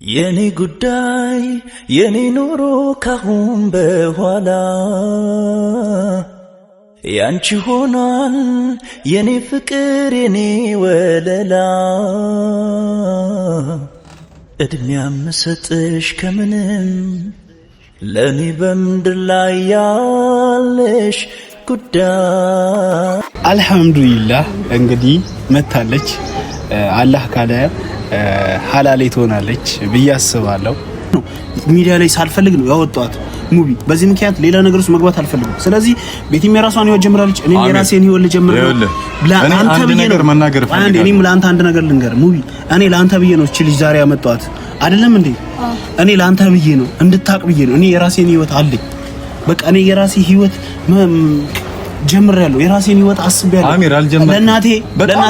የኔ ጉዳይ የኔ ኑሮ ካሁን በኋላ ያንቺ ሆኗል የኔ ፍቅር የኔ ወለላ እድሜያም ሰጥሽ ከምንም ለኔ በምድር ላይ ያለሽ ጉዳይ አልহামዱሊላህ እንግዲህ መታለች አላህ ካለ ሐላሌ ትሆናለች ብዬ አስባለሁ። ሚዲያ ላይ ሳልፈልግ ነው ያወጣሁት ሙቪ። በዚህ ምክንያት ሌላ ነገር ውስጥ መግባት አልፈልግም። ስለዚህ ቤቲም የራሷን ህይወት ጀምራለች፣ እኔም የራሴን ህይወት ልጀምር ነው። ለአንተ ብዬ ነው መናገር ፈልጋለሁ። እኔም ለአንተ አንድ ነገር ልንገር ሙቪ። እኔ ለአንተ ብዬ ነው እቺ ልጅ ዛሬ ያመጣኋት አይደለም እንዴ? እኔ ለአንተ ብዬ ነው እንድታቅ ብዬ ነው። እኔ የራሴን ህይወት አለኝ። በቃ እኔ የራሴ ህይወት ጀምራለሁ። የራሴን ህይወት አስቤያለሁ። አሚር አልጀመረ ለናቴ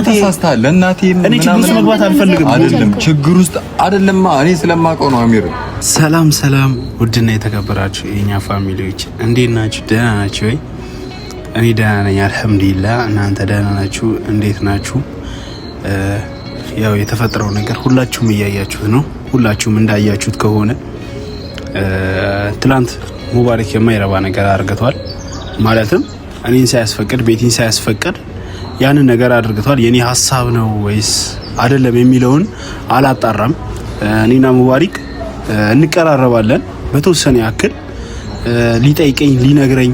ተሳስተሃል። ለናቴ እኔ ችግር ውስጥ መግባት አልፈልግም። አይደለም ችግር ውስጥ አይደለም። እኔ ስለማውቀው ነው አሚር። ሰላም ውድና የተከበራችሁ የኛ ፋሚሊዎች እንዴት ናችሁ? ደህና ናችሁ ወይ? እኔ ደህና ነኝ አልহামዱሊላህ። እናንተ ደህና ናችሁ? እንዴት ናችሁ? ያው የተፈጠረው ነገር ሁላችሁም እያያችሁት ነው። ሁላችሁም እንዳያችሁት ከሆነ ትላንት ሙባረክ የማይረባ ነገር አድርገቷል። ማለትም እኔን ሳያስፈቅድ ቤቲን ሳያስፈቅድ ያንን ነገር አድርገቷል። የኔ ሐሳብ ነው ወይስ አይደለም የሚለውን አላጣራም። እኔና ሙባረክ እንቀራረባለን በተወሰነ ያክል። ሊጠይቀኝ ሊነግረኝ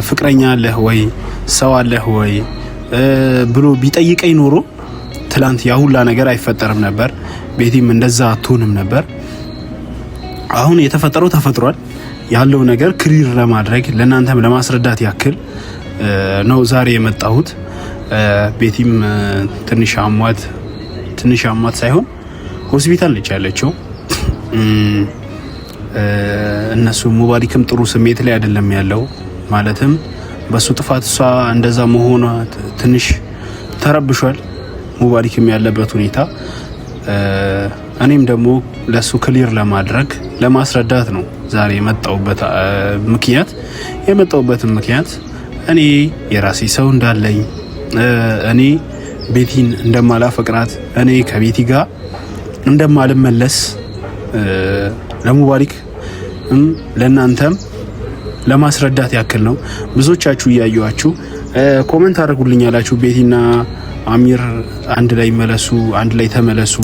ፍቅረኛ አለህ ወይ ሰው አለህ ወይ ብሎ ቢጠይቀኝ ኖሮ ትላንት ያ ሁላ ነገር አይፈጠርም ነበር። ቤቲም እንደዛ አትሆንም ነበር። አሁን የተፈጠረው ተፈጥሯል። ያለው ነገር ክሊር ለማድረግ ለናንተም ለማስረዳት ያክል ነው ዛሬ የመጣሁት። ቤቲም ትንሽ አሟት ሳይሆን ሆስፒታል ነች ያለችው። እነሱ ሙባረክም ጥሩ ስሜት ላይ አይደለም ያለው። ማለትም በሱ ጥፋት እሷ እንደዛ መሆኗ ትንሽ ተረብሿል ሙባረክም ያለበት ሁኔታ። እኔም ደግሞ ለሱ ክሊር ለማድረግ ለማስረዳት ነው ዛሬ የመጣሁበት ምክንያት እኔ የራሴ ሰው እንዳለኝ፣ እኔ ቤቲን እንደማላፈቅራት፣ እኔ ከቤቲ ጋር እንደማልመለስ ለሙባረክ ለናንተም ለማስረዳት ያክል ነው። ብዙዎቻችሁ እያያችሁ ኮሜንት አድርጉልኛላችሁ ቤቲና አሚር አንድ ላይ መለሱ፣ አንድ ላይ ተመለሱ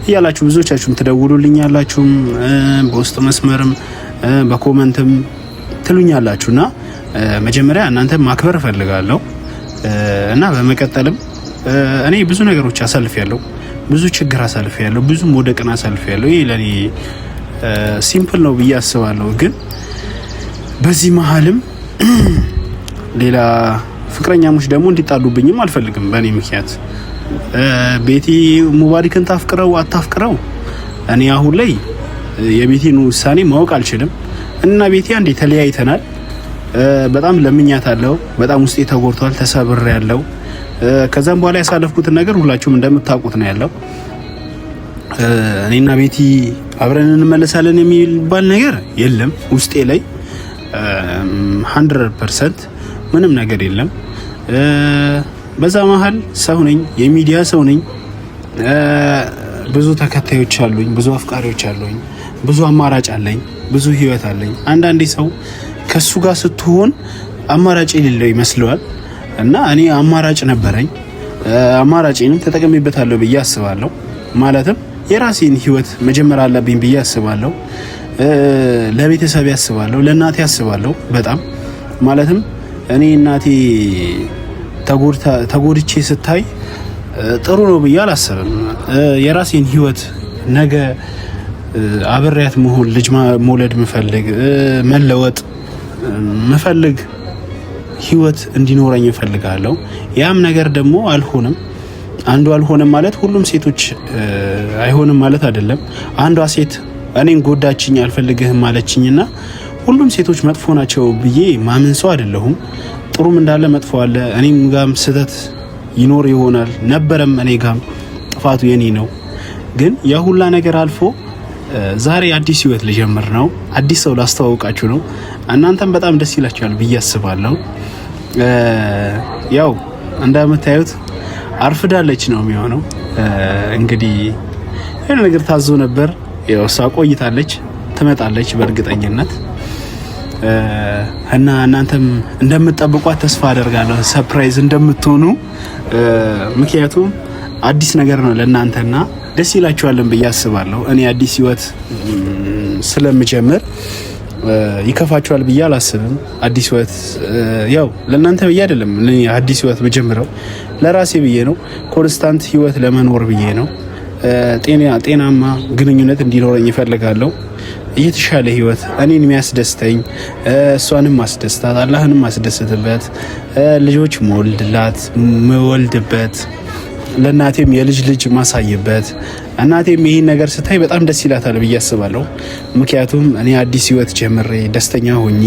እያላችሁ ብዙዎቻችሁም ትደውሉልኛላችሁም በውስጥ መስመርም በኮሜንትም ትሉኛላችሁና መጀመሪያ እናንተ ማክበር ፈልጋለሁ እና በመቀጠልም እኔ ብዙ ነገሮች አሳልፌያለሁ፣ ብዙ ችግር አሳልፌያለሁ፣ ብዙ መውደቅን አሳልፌያለሁ። ይሄ ለኔ ሲምፕል ነው ብዬ አስባለሁ። ግን በዚህ መሀልም ሌላ ፍቅረኛሞች ደግሞ እንዲጣሉብኝም አልፈልግም በእኔ ምክንያት። ቤቲ ሙባረክን ታፍቅረው አታፍቅረው እኔ አሁን ላይ የቤቲን ውሳኔ ማወቅ አልችልም። እና ቤቲ አንዴ ተለያይተናል። በጣም ለምኛታለሁ። በጣም ውስጤ ተጎድቷል፣ ተሰብሬያለሁ። ከዛም በኋላ ያሳለፍኩትን ነገር ሁላችሁም እንደምታውቁት ነው ያለው። እኔና ቤቲ አብረን እንመለሳለን የሚባል ነገር የለም ውስጤ ላይ 100% ምንም ነገር የለም። በዛ መሀል ሰው ነኝ፣ የሚዲያ ሰው ነኝ። ብዙ ተከታዮች አሉኝ፣ ብዙ አፍቃሪዎች አሉኝ፣ ብዙ አማራጭ አለኝ፣ ብዙ ህይወት አለኝ። አንዳንዴ ሰው ከሱ ጋር ስትሆን አማራጭ የሌለው ይመስለዋል። እና እኔ አማራጭ ነበረኝ፣ አማራጭንም ተጠቅሜበታለሁ ብዬ አስባለሁ። ማለትም የራሴን ህይወት መጀመር አለብኝ ብዬ አስባለሁ። ለቤተሰብ ያስባለሁ፣ ለእናቴ ያስባለሁ በጣም ማለትም እኔ እናቴ ተጎድቼ ስታይ ጥሩ ነው ብዬ አላሰብም። የራሴን ህይወት ነገ አብሬያት መሆን፣ ልጅ መውለድ ምፈልግ፣ መለወጥ ምፈልግ ህይወት እንዲኖረኝ እፈልጋለሁ። ያም ነገር ደግሞ አልሆነም ማለት ሁሉም ሴቶች አይሆንም ማለት አይደለም። አንዷ ሴት እኔን ጎዳችኝ አልፈልግህም ማለችኝና ሁሉም ሴቶች መጥፎ ናቸው ብዬ ማምን ሰው አይደለሁም። ጥሩም እንዳለ መጥፎ አለ። እኔም ጋም ስህተት ይኖር ይሆናል ነበረም፣ እኔ ጋም ጥፋቱ የኔ ነው። ግን ያ ሁላ ነገር አልፎ ዛሬ አዲስ ህይወት ልጀምር ነው። አዲስ ሰው ላስተዋውቃችሁ ነው። እናንተም በጣም ደስ ይላችኋል ብዬ አስባለሁ። ያው እንደምታዩት አርፍዳለች ነው የሚሆነው። እንግዲህ የሆነ ነገር ታዞ ነበር ያው እሷ ቆይታለች፣ ትመጣለች በእርግጠኝነት እና እናንተም እንደምትጠብቋት ተስፋ አደርጋለሁ። ሰርፕራይዝ እንደምትሆኑ ምክንያቱም አዲስ ነገር ነው ለእናንተና ደስ ይላችኋልን ብዬ አስባለሁ። እኔ አዲስ ህይወት ስለምጀምር ይከፋችኋል ብዬ አላስብም። አዲስ ህይወት ያው ለእናንተ ብዬ አይደለም አዲስ ህይወት መጀመሪያው ለራሴ ብዬ ነው። ኮንስታንት ህይወት ለመኖር ብዬ ነው። ጤናማ ግንኙነት እንዲኖረኝ ይፈልጋለሁ። የተሻለ ህይወት እኔን የሚያስደስተኝ እሷንም ማስደስታት አላህንም ማስደስትበት ልጆች መወልድበት ለእናቴም የልጅ ልጅ ማሳይበት እናቴም ይሄን ነገር ስታይ በጣም ደስ ይላታል ብዬ አስባለሁ። ምክንያቱም እኔ አዲስ ህይወት ጀምሬ ደስተኛ ሆኜ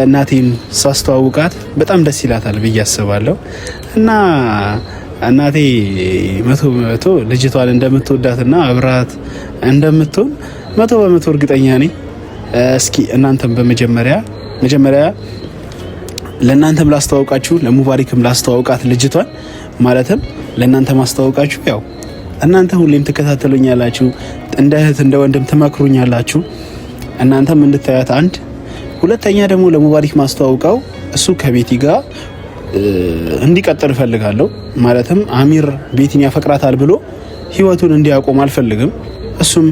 እናቴን ሳስተዋውቃት በጣም ደስ ይላታል ብዬ አስባለሁ እና እናቴ 100% ልጅቷን እንደምትወዳትና አብራት እንደምትሆን 100% እርግጠኛ ነኝ። እስኪ እናንተም በመጀመሪያ ለእናንተም ላስተዋውቃችሁ፣ ለሙባሪክም ላስተዋውቃት ልጅቷን ማለትም ለእናንተ ማስተዋውቃችሁ ያው እናንተ ሁሌም ትከታተሉኛላችሁ፣ እንደ እህት እንደ ወንድም ትመክሩኛላችሁ። እናንተም እንድታያት አንድ፣ ሁለተኛ ደግሞ ለሙባሪክ ማስተዋውቀው እሱ ከቤቲ ጋር እንዲቀጥል እፈልጋለሁ። ማለትም አሚር ቤቲን ያፈቅራታል ብሎ ህይወቱን እንዲያቆም አልፈልግም። እሱም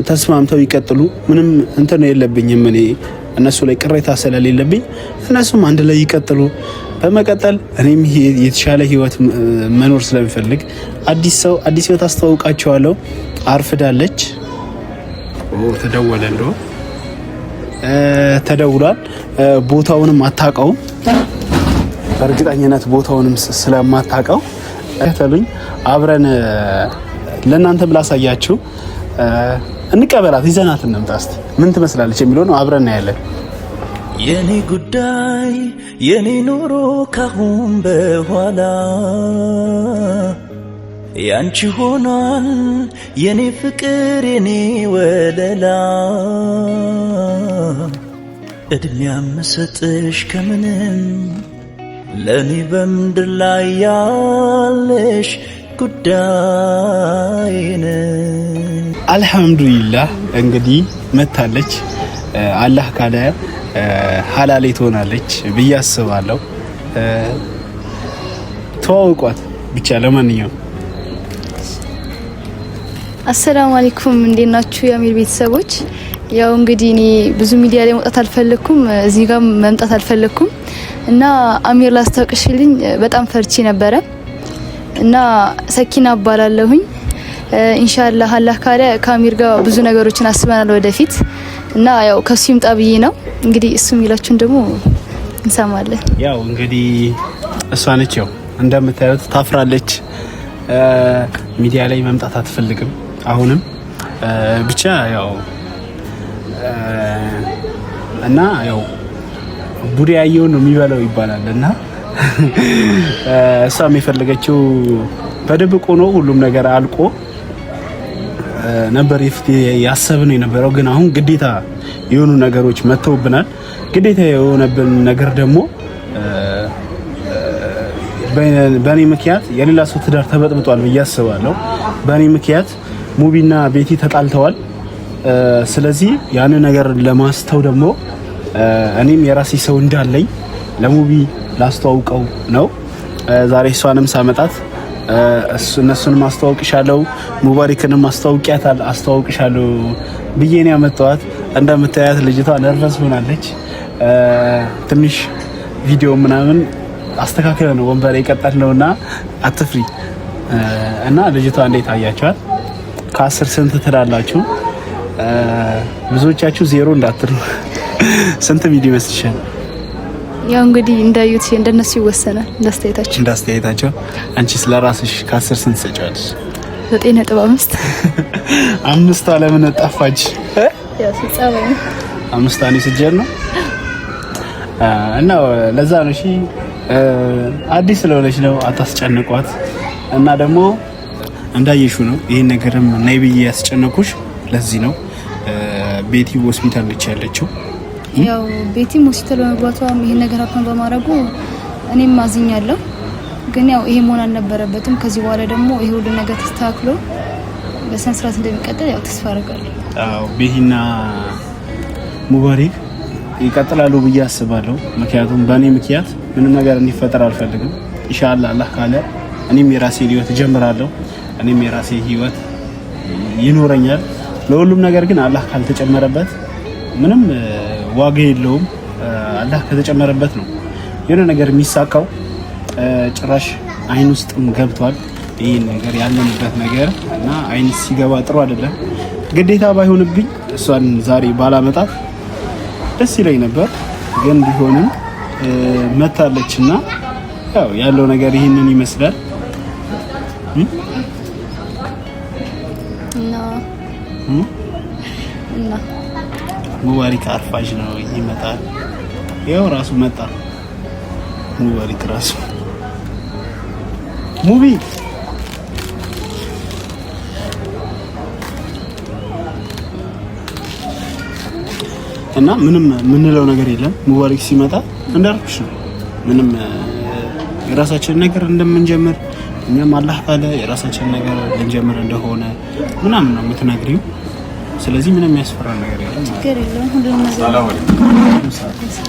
ተስማምተው ይቀጥሉ። ምንም እንትን የለብኝም እኔ እነሱ ላይ ቅሬታ ስለሌለብኝ እነሱም አንድ ላይ ይቀጥሉ። በመቀጠል እኔም የተሻለ ህይወት መኖር ስለምፈልግ አዲስ ህይወት አስተዋውቃቸዋለሁ። አርፍዳለች። ተደውሏል። ቦታውንም አታውቀውም። በእርግጠኝነት ቦታውንም ስለማታውቀው ተሉኝ አብረን ለእናንተም ላሳያችሁ። እንቀበላት፣ ይዘናት እንምጣ። እስቲ ምን ትመስላለች የሚለውን አብረን እናያለን። የኔ ጉዳይ የኔ ኑሮ ካሁን በኋላ ያንቺ ሆኗል የኔ ፍቅር የኔ ወለላ እድሜ የምሰጥሽ ከምንም ለኔ በምድር ላይ ያለሽ ጉዳይን አልሐምዱሊላህ እንግዲህ መታለች። አላህ ካለ ሐላሌ ትሆናለች ብዬ አስባለሁ። ተዋውቋት ብቻ። ለማንኛውም አሰላሙ አለይኩም፣ እንዴት ናችሁ የአሚር ቤተሰቦች? ያው እንግዲህ እኔ ብዙ ሚዲያ ላይ መውጣት አልፈለኩም፣ እዚህ ጋር መምጣት አልፈለኩም እና አሚር ላስታውቅሽልኝ በጣም ፈርቺ ነበረ እና ሰኪና እባላለሁኝ። ኢንሻአላህ አላህ ካለ ከአሚር ጋር ብዙ ነገሮችን አስበናል ወደፊት እና ያው ከሱ ይምጣ ብዬ ነው። እንግዲህ እሱ የሚላችሁን ደግሞ እንሰማለን። ያው እንግዲህ እሷ ነች፣ ያው እንደምታዩት ታፍራለች። ሚዲያ ላይ መምጣት አትፈልግም አሁንም ብቻ ያው እና ያው ቡዲ ያየውን ነው የሚበላው ይባላል እና እሷም የፈለገችው በድብቁ ነው። ሁሉም ነገር አልቆ ነበር ያሰብነው የነበረው፣ ግን አሁን ግዴታ የሆኑ ነገሮች መተውብናል። ግዴታ የሆነብን ነገር ደግሞ በእኔ ምክንያት የሌላ ሰው ትዳር ተበጥብጧል ብዬ አስባለሁ። በእኔ ምክንያት ሙቢና ቤቲ ተጣልተዋል። ስለዚህ ያንን ነገር ለማስተው ደግሞ እኔም የራሴ ሰው እንዳለኝ ለሙቢ ላስተዋውቀው ነው ዛሬ እሷንም ሳመጣት እነሱንም አስተዋውቅሻለሁ፣ ሙባሪክንም አስተዋውቅሻለሁ ብዬ ነው ያመጣኋት። እንደምታያት ልጅቷ ነርቨስ ሆናለች። ትንሽ ቪዲዮ ምናምን አስተካክለ ነው ወንበር የቀጠልነውና አትፍሪ። እና ልጅቷ እንዴት አያችኋት? ከ10 ስንት ትላላችሁ? ብዙዎቻችሁ 0 እንዳትሉ። ስንት ቪዲዮ ይመስልሻል? ያው እንግዲህ እንዳዩት እንደነሱ ይወሰናል፣ እንዳስተያየታቸው። አንቺ ስለራስሽ ከ10 ስንት ትሰጫለሽ? 9.5 5 ለምን ጠፋች? ያው ሲጻበኝ 5 አኔ ስጀር ነው እና ለዛ ነው። እሺ አዲስ ስለሆነች ነው፣ አታስጨንቋት። እና ደግሞ እንዳየሹ ነው ይሄን ነገርም ነይ ብዬ ያስጨነቁሽ ለዚህ ነው። ቤቲ ሆስፒታል ነች ያለችው። ያው ቤቲም ሆስፒታል በመግባቷም ይሄን ነገር አፕን በማድረጉ እኔም ማዝኛለሁ። ግን ያው ይሄ መሆን አልነበረበትም። ከዚህ በኋላ ደግሞ ይሄ ሁሉ ነገር ተስተካክሎ በስነ ስርዓት እንደሚቀጥል ያው ተስፋ አደርጋለሁ። አዎ ቤቲና ሙባሪክ ይቀጥላሉ ብዬ አስባለሁ። ምክንያቱም በእኔ ምክንያት ምንም ነገር እንዲፈጠር አልፈልግም። ኢንሻአላህ አላህ ካለ እኔም የራሴ ህይወት እጀምራለሁ። እኔም የራሴ ህይወት ይኖረኛል። ለሁሉም ነገር ግን አላህ ካልተጨመረበት ምንም ዋጋ የለውም። አላህ ከተጨመረበት ነው የሆነ ነገር የሚሳካው። ጭራሽ አይን ውስጥም ገብቷል ይሄ ነገር ያለንበት ነገር እና አይን ሲገባ ጥሩ አይደለም። ግዴታ ባይሆንብኝ እሷን ዛሬ ባላመጣት ደስ ይለኝ ነበር፣ ግን ቢሆንም መታለችና ያው ያለው ነገር ይሄንን ይመስላል። እና ሙባሪክ አርፋጅ ነው ይመጣል። ያው ራሱ መጣ ሙባሪክ ራሱ ሙቢ እና ምንም ምንለው ነገር የለም። ሙባሪክ ሲመጣ እንዳልኩሽ ነው። ምንም የራሳችን ነገር እንደምንጀምር እኛም አላህ ካለ የራሳችን ነገር ልንጀምር እንደሆነ ምናምን ነው የምትነግሪው። ስለዚህ ምንም የሚያስፈራ ነገር የለም። ችግር የለውም። ሁሉም ነገር ሰላም አለይኩም።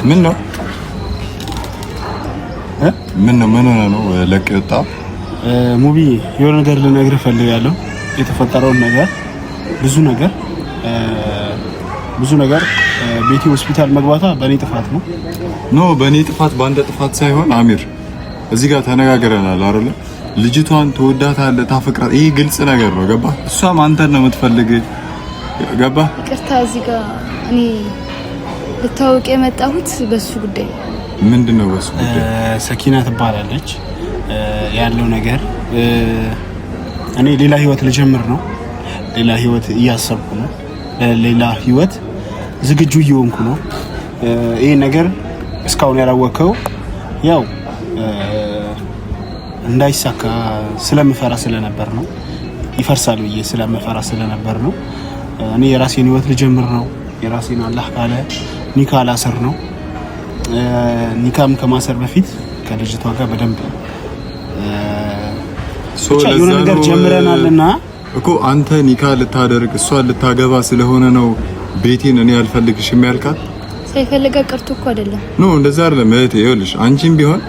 ምን ነው ምን ነው ለቅ ወጣ? ሙቢ የሆነ ነገር ልነግርህ ፈልጋለሁ። የተፈጠረውን ነገር ብዙ ነገር ቤቲ ሆስፒታል መግባቷ በእኔ ጥፋት ነው። ኖ በእኔ ጥፋት በአንተ ጥፋት ሳይሆን አሚር፣ እዚህ ጋር ተነጋግረናል አይደል? ልጅቷን ትወዳታለህ፣ ታፈቅራት። ይሄ ግልጽ ነገር ነው። ገባ? እሷም አንተን ነው የምትፈልግ። ገባ? ይቅርታ፣ እዚህ ጋር እኔ ልታወቅ የመጣሁት በሱ ጉዳይ። ምንድነው በሱ ጉዳይ? ሰኪና ትባላለች። ያለው ነገር እኔ ሌላ ህይወት ልጀምር ነው። ሌላ ህይወት እያሰብኩ ነው። ሌላ ህይወት ዝግጁ እየሆንኩ ነው። ይሄ ነገር እስካሁን ያላወቀው ያው እንዳይሳካ ስለምፈራ ስለነበር ነው። ይፈርሳል ብዬ ስለምፈራ ስለነበር ነው። እኔ የራሴን ህይወት ልጀምር ነው። የራሴን አላህ ካለ ኒካ ላሰር ነው። ኒካም ከማሰር በፊት ከልጅቷ ጋር በደንብ የሆነ ነገር ጀምረናልና እኮ አንተ ኒካ ልታደርግ እሷን ልታገባ ስለሆነ ነው ቤቲን እኔ አልፈልግሽም ያልካት። ሳይፈልጋ ቀርቶ እኮ አይደለም። ኖ እንደዛ አይደለም እህቴ። ይኸውልሽ አንቺም ቢሆን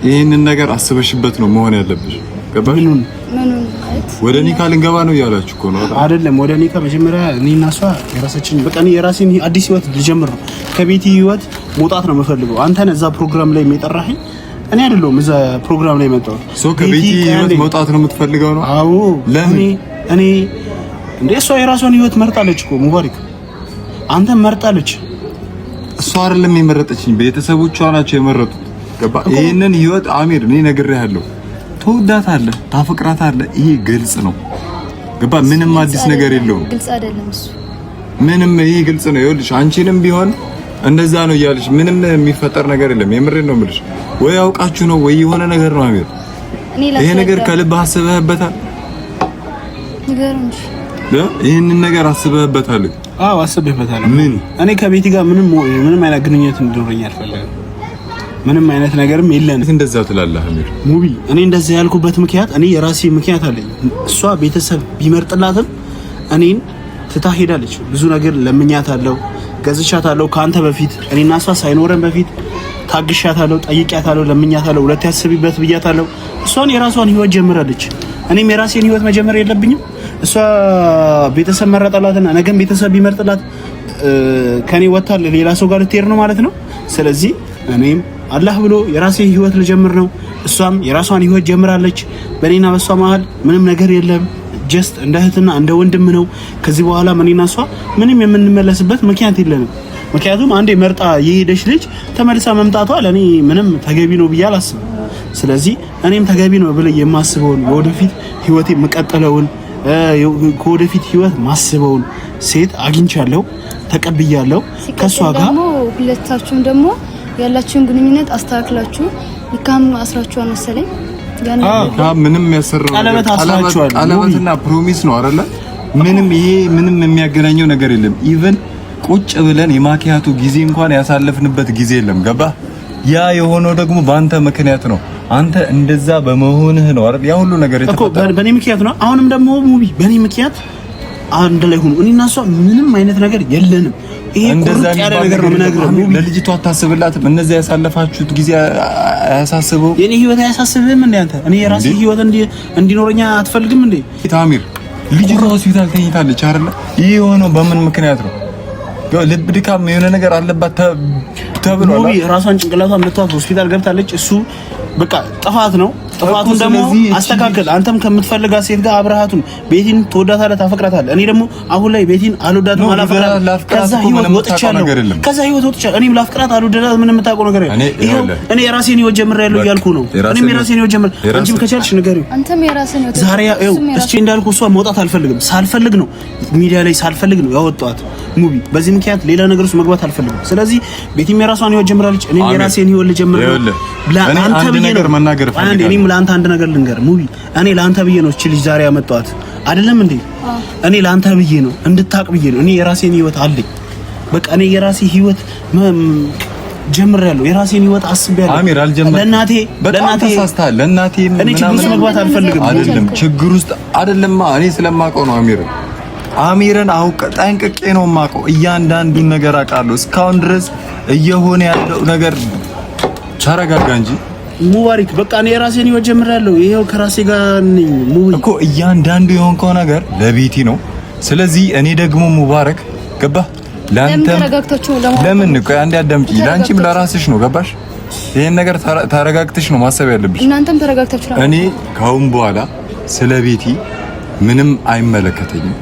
ይሄንን ነገር አስበሽበት ነው መሆን ያለብሽ። ገባሽ? ምኑን ማለት ወደ ኒካ ልንገባ ነው እያላችሁ እኮ ነው አይደለም? ወደ ኒካ መጀመሪያ እኔና እሷ የራሳችን በቃ እኔ የራሴን አዲስ ህይወት ልጀምር ነው። ከቤቲ ህይወት መውጣት ነው የምፈልገው። አንተን እዛ ፕሮግራም ላይ የጠራኸኝ እኔ አይደለሁም። እዛ ፕሮግራም ላይ መጣሁ። ከቤቲ ህይወት መውጣት ነው የምትፈልገው ነው? አዎ። ለምን? እኔ እንደ እሷ የራሷን ህይወት መርጣለች እኮ ሙባሪክ፣ አንተ መርጣለች። እሷ አይደለም የመረጠችኝ፣ ቤተሰቦቿ ናቸው የመረጡት። ገባ? ይሄንን ህይወት አሚር እኔ ነግሬሃለሁ። ትወዳታለህ፣ ታፈቅራታለህ። ይሄ ግልጽ ነው። ገባ? ምንም አዲስ ነገር የለውም። ግልጽ አይደለም እሱ ምንም። ይሄ ግልጽ ነው። ይኸውልሽ አንቺንም ቢሆን እንደዛ ነው እያልሽ ምንም የሚፈጠር ነገር የለም። የምሬን ነው የምልሽ። ወይ አውቃችሁ ነው ወይ የሆነ ነገር ነው አሚር። ይሄ ነገር ከልብ አስበህበታል? ንገሩኝ። ይሄንን ነገር አስበህበታል? አዎ አስበህበታል። ምን? እኔ ከቤቲ ጋር ምንም አይነት ግንኙነት እንዲኖረኝ አልፈልግም። ምንም አይነት ነገርም የለንም። እንደዛ ትላለህ አሚር? ሙቢ እኔ እንደዛ ያልኩበት ምክንያት እኔ የራሴ ምክንያት አለኝ። እሷ ቤተሰብ ቢመርጥላትም እኔን ትታ ሄዳለች። ብዙ ነገር ለምኛታለሁ፣ ገዝቻታለሁ። ከአንተ በፊት እኔና እሷ ሳይኖረን በፊት ታግሻታለሁ፣ ጠይቂያታለሁ፣ ለምኛታለሁ፣ ሁለት ያስቢበት ብያታለሁ። እሷን የራሷን ህይወት ጀምራለች። እኔም የራሴን ህይወት መጀመር የለብኝም? እሷ ቤተሰብ መረጠላትና ነገም ቤተሰብ ቢመርጥላት ከኔ ወጣ ሌላ ሰው ጋር ልትሄድ ነው ማለት ነው። ስለዚህ እኔም አላህ ብሎ የራሴ ህይወት ልጀምር ነው። እሷም የራሷን ህይወት ጀምራለች። በኔና በሷ መሀል ምንም ነገር የለም። ጀስት እንደ እህትና እንደ ወንድም ነው። ከዚህ በኋላ እኔና እሷ ምንም የምንመለስበት ምክንያት የለንም። ምክንያቱም አንዴ መርጣ የሄደች ልጅ ተመልሳ መምጣቷ ለኔ ምንም ተገቢ ነው ብዬ አላስብም። ስለዚህ እኔም ተገቢ ነው ብለ የማስበውን ወደፊት ህይወቴ የምቀጥለውን ከወደፊት ህይወት ማስበውን ሴት አግኝቻለሁ፣ ተቀብያለሁ። ከሷ ጋር ሁለታችሁም ደግሞ ያላችሁን ግንኙነት አስተካክላችሁ ኒካም አስራችኋል መሰለኝ። ምንም ያሰራው ቀለበትና ፕሮሚስ ነው አይደለ? ምንም የሚያገናኘው ነገር የለም። ኢቭን ቁጭ ብለን የማኪያቱ ጊዜ እንኳን ያሳለፍንበት ጊዜ የለም። ገባ? ያ የሆነው ደግሞ በአንተ ምክንያት ነው። አንተ እንደዛ በመሆንህ ነው አይደል ያ ሁሉ ነገር የተፈጠረው። በኔ ምክንያት ነው። አሁንም ደግሞ ሙቢ በኔ ምክንያት አንድ ላይ ሆኖ እኔና እሷ ምንም አይነት ነገር የለንም። ይሄ ቁርጥ ያለ ነገር ነው የምነግርህ። ለልጅቷ አታስብላትም? እነዚያ ያሳለፋችሁት ጊዜ አያሳስበው? የኔ ህይወት አያሳስብህም እንዴ አንተ? እኔ የራሴ ህይወት እንዲኖረኛ አትፈልግም እንዴ? ታሚር ልጅቷ ሆስፒታል ተኝታለች አይደል? ይሄ የሆነው በምን ምክንያት ነው? ልብ ድካም የሆነ ነገር አለባት ተብሏል። ራሷን ጭንቅላቷን መቷት ሆስፒታል ገብታለች። እሱ በቃ ጥፋት ነው። ጥፋቱን ደግሞ አስተካክል። አንተም ከምትፈልጋት ሴት ጋር አብረሃቱን ቤቲን ትወዳታለህ፣ ታፈቅራታለህ። እኔ ደግሞ አሁን ላይ ቤቲን አልወዳትም፣ አላፈቅራትም። ከዛ ህይወት ወጥቻለሁ። እኔም ላፍቅራት አልወዳት ምንም የምታውቀው ነገር የለም። እኔ የራሴን ህይወት ጀምሬያለሁ እያልኩ ነው። እኔም የራሴን ህይወት ጀምሬ አንቺም ከቻልሽ ንገሪው። አንተም የራስህን ህይወት ዛሬ እስኪ እንዳልኩ እሷ መውጣት አልፈልግም። ሳልፈልግ ነው ሚዲያ ላይ ሳልፈልግ ነው ያወጣኋት ሙቢ። በዚህ ምክንያት ሌላ ነገር ውስጥ መግባት አልፈልግም። ስለዚህ ቤቲም የራሷን ህይወት ጀምራለች፣ እኔም የራሴን ህይወት ልጀምር ነው። ለአንተ ብዬ ነው መናገር ፈልጋለሁ። እኔም ለአንተ አንድ ነገር ልንገር ሙቢ። እኔ ለአንተ ብዬ ነው እቺ ልጅ ዛሬ ያመጣኋት አይደለም እንዴ? እኔ ለአንተ ብዬ ነው እንድታቅ ብዬ ነው። እኔ የራሴን ህይወት አለኝ። በቃ እኔ የራሴ ህይወት ጀምሬያለሁ። የራሴን ህይወት አስቤያለሁ። አሚር አልጀመርኩም። ለናቴ ተሳስተሃል። ለናቴ እኔ ችግር ውስጥ መግባት አልፈልግም። አይደለም ችግር ውስጥ አይደለማ። እኔ ስለማውቀው ነው አሚርን አውቀ ጠንቅቄ ነው የማውቀው። እያንዳንዱን ነገር አውቃለሁ። እስካሁን ድረስ እየሆነ ያለው ነገር ተረጋጋ እንጂ ሙባሪክ። በቃ እኔ የራሴን ህይወት ጀምሬያለሁ። ይሄው ከራሴ ጋር ነኝ ሙባሪክ እኮ። እያንዳንዱ የሆንከው ነገር ለቤቲ ነው። ስለዚህ እኔ ደግሞ ሙባረክ ገባህ? ለምን ቆይ አንዴ አዳምጪ። ለአንቺም ለራስሽ ነው ገባሽ? ይሄን ነገር ተረጋግተሽ ነው ማሰብ ያለብሽ። እናንተም ተረጋግታችሁ ነው። እኔ ካሁን በኋላ ስለ ቤቲ ምንም አይመለከተኝም።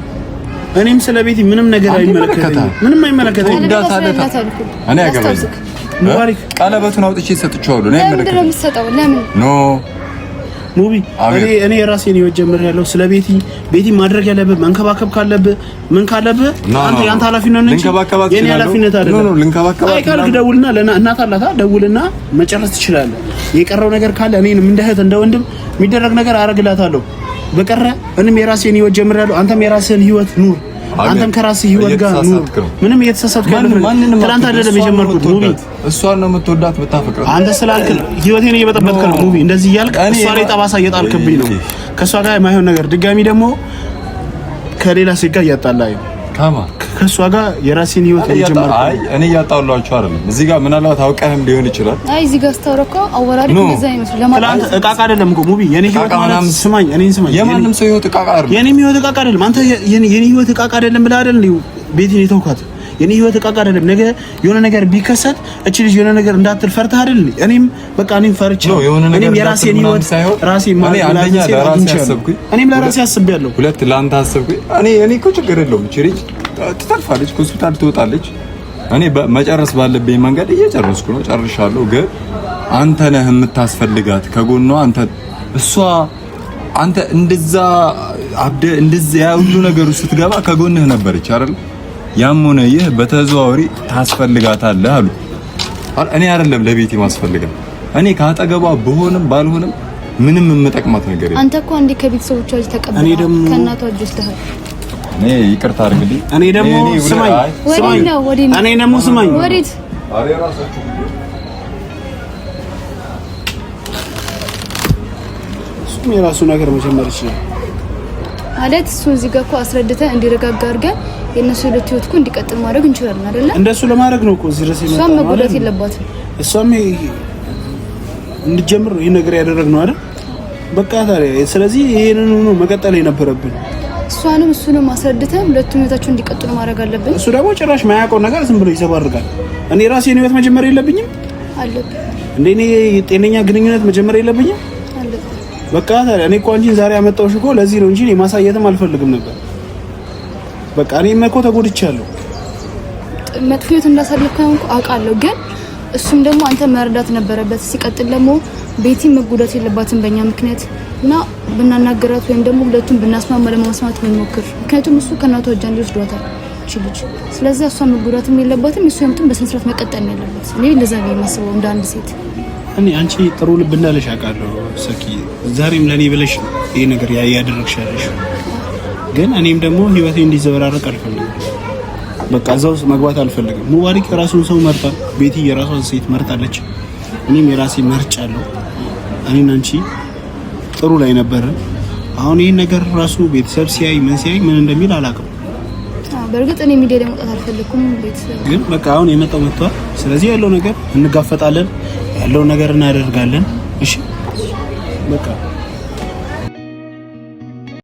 እኔም ስለ ቤቲ ምንም ነገር አይመለከተኝም። ምንም አይመለከተኝም። እኔ ያገባኝ ሙባሪክ ቀለበቱን አውጥቼ ሰጥቼዋለሁ። እኔ አይመለከተኝም። ለምን ኖ ሙቢ እኔ የራሴን ህይወት ጀምሬያለሁ። ስለ ቤቲ ማድረግ ያለብህ መንከባከብ ካለብህ ምን ካለብህ አንተ ያንተ ኃላፊነት ነው እንጂ የኔ ኃላፊነት አይደለም። አይ ካልክ ደውልና ለእናት አላታ ደውልና መጨረስ ትችላለህ። የቀረው ነገር ካለ እኔንም እንደ እህት እንደ ወንድም የሚደረግ ነገር አረግላታለሁ። በቀረ እኔም የራሴን ህይወት ጀምሬያለሁ። አንተም የራስህን ህይወት ኑር። አንተም ከራስህ ህይወት ጋር ኑር። ምንም እየተሳሳትክ ትናንት አይደለም የጀመርኩት ሙቢ። እሷን ነው የምትወዳት ብታፈቅራት። አንተ ስላልክ ህይወቴን እየበጠበጥክ ነው ሙቢ። እንደዚህ እያልክ እሷ ላይ ጠባሳ እየጣልክብኝ ነው። ከእሷ ጋር የማይሆን ነገር ድጋሚ ደግሞ ከሌላ ሴት ጋር እያጣላኝ ከእሷ ጋር የራሴን ህይወት እየጀመርኩ። አይ እኔ እያጣላችሁ አይደለም። እዚህ ጋር ምናልባት አውቀህም ሊሆን ይችላል። አይ እዚህ ጋር ስታወራው አወራሪ እንደዛ ይመስል ለማለት እቃቃ አይደለም እኮ ሙቢ። የኔ ህይወት ማለት ስማኝ፣ እኔን ስማኝ። የማንም ሰው ህይወት እቃቃ አይደለም። የኔም ህይወት እቃቃ አይደለም። አንተ የኔ ህይወት እቃቃ አይደለም ብለህ አይደል ቤቲን የተውካት? የኔ ህይወት እቃቃ አይደለም። ነገ የሆነ ነገር ቢከሰት እቺ ልጅ የሆነ ነገር እንዳትል ፈርተህ አይደል? እኔም በቃ እኔም ፈርቼ እኔም የራሴን ህይወት ራሴ ማለት እኔም ለራሴ አስቤያለሁ። ሁለት ለአንተ አስብኩኝ። እኔ እኮ ችግር የለውም። እቺ ልጅ ትተርፋለች፣ ከሆስፒታል ትወጣለች። እኔ መጨረስ ባለብኝ መንገድ እየጨረስኩ ነው፣ ጨርሻለሁ። ግን አንተ ነህ የምታስፈልጋት ከጎኗ። አንተ እንደዛ ሁሉ ነገር ውስጥ ስትገባ ከጎንህ ነበረች አይደል? ያም ሆነ ይህ በተዘዋዋሪ ታስፈልጋታለህ አሉ። እኔ አይደለም ለቤቲ ማስፈልጋት። እኔ ካጠገቧ በሆንም ባልሆንም ምንም የምጠቅማት ነገር የለም። አንተ እኮ አንዴ ከቤተሰቦቿ ተቀበለ ከእናቷ ወስደሃል። እኔ ይቅርታ አድርግልኝ። እኔ ደግሞ ስማኝ፣ እኔ ደግሞ ስማኝ። ወዴት አሬ ራሳችሁ እሱም የራሱ ነገር መጀመር ይችላል ማለት እሱ እዚህ ጋር እኮ አስረድተህ እንዲረጋጋ አድርገን የነሱ ሁለት ህይወት እኮ እንዲቀጥል ማድረግ እንችላለን አይደለ? እንደሱ ለማድረግ ነው እኮ እዚህ ድረስ የመጣው። እሷም መጎዳት የለባትም። እሷም እንድጀምር ይሄን ነገር ያደረግነው አይደል? በቃ ታዲያ ስለዚህ ይሄንን ነው መቀጠል የነበረብን። እሷንም እሱንም አስረድተን ሁለቱም ህይወታቸው እንዲቀጥሉ ማድረግ አለብን። እሱ ደግሞ ጭራሽ ማያውቀው ነገር ዝም ብሎ ይዘባርቃል። እኔ ራሴን ህይወት መጀመር የለብኝም አለብኝ እንዴ? እኔ ጤነኛ ግንኙነት መጀመር የለብኝም? በቃ ታዲያ እኔ እኮ አንቺን ዛሬ ያመጣሁሽ እኮ ለዚህ ነው እንጂ ማሳየትም አልፈልግም ነበር። በቃ እኔም እኮ ተጎድቻለሁ። መጥፎ ህይወት እንዳሳለፍከው አውቃለሁ፣ ግን እሱም ደግሞ አንተ መረዳት ነበረበት። ሲቀጥል ደግሞ ቤቲ መጎዳት የለባትም በእኛ ምክንያት እና ብናናገራት ወይም ደግሞ ሁለቱም ብናስማማ ለማስማት ብንሞክር። ምክንያቱም እሱ ከእናቷ እጇ እንዲወስዷታል እቺ ልጅ። ስለዚህ እሷ መጎዳትም የለባትም፣ እሱ ያምጥም በስነ ስርዓት መቀጠል ነው ያለበት። እኔ ለዛ ነው የማስበው እንደ አንድ ሴት። እኔ አንቺ ጥሩ ልብ እንዳለሽ አውቃለሁ ሰኪ። ዛሬም ለኔ ብለሽ ይሄ ነገር ያደረግሻለሽ፣ ግን እኔም ደግሞ ህይወቴ እንዲዘበራረቅ አልፈልግም። በቃ እዛው መግባት አልፈልግም። ሙባሪክ የራሱን ሰው መርጣ፣ ቤቲ የራሷን ሴት መርጣለች። እኔም የራሴ መርጫ አለው። እኔና አንቺ ጥሩ ላይ ነበርን። አሁን ይሄን ነገር ራሱ ቤተሰብ ሲያይ ምን እንደሚል አላውቅም። በእርግጥ እኔ ሚዲያ ላይ መውጣት አልፈልኩም። ቤተሰብ ግን በቃ አሁን የመጣው መጥቷል። ስለዚህ ያለው ነገር እንጋፈጣለን፣ ያለው ነገር እናደርጋለን። እሺ በቃ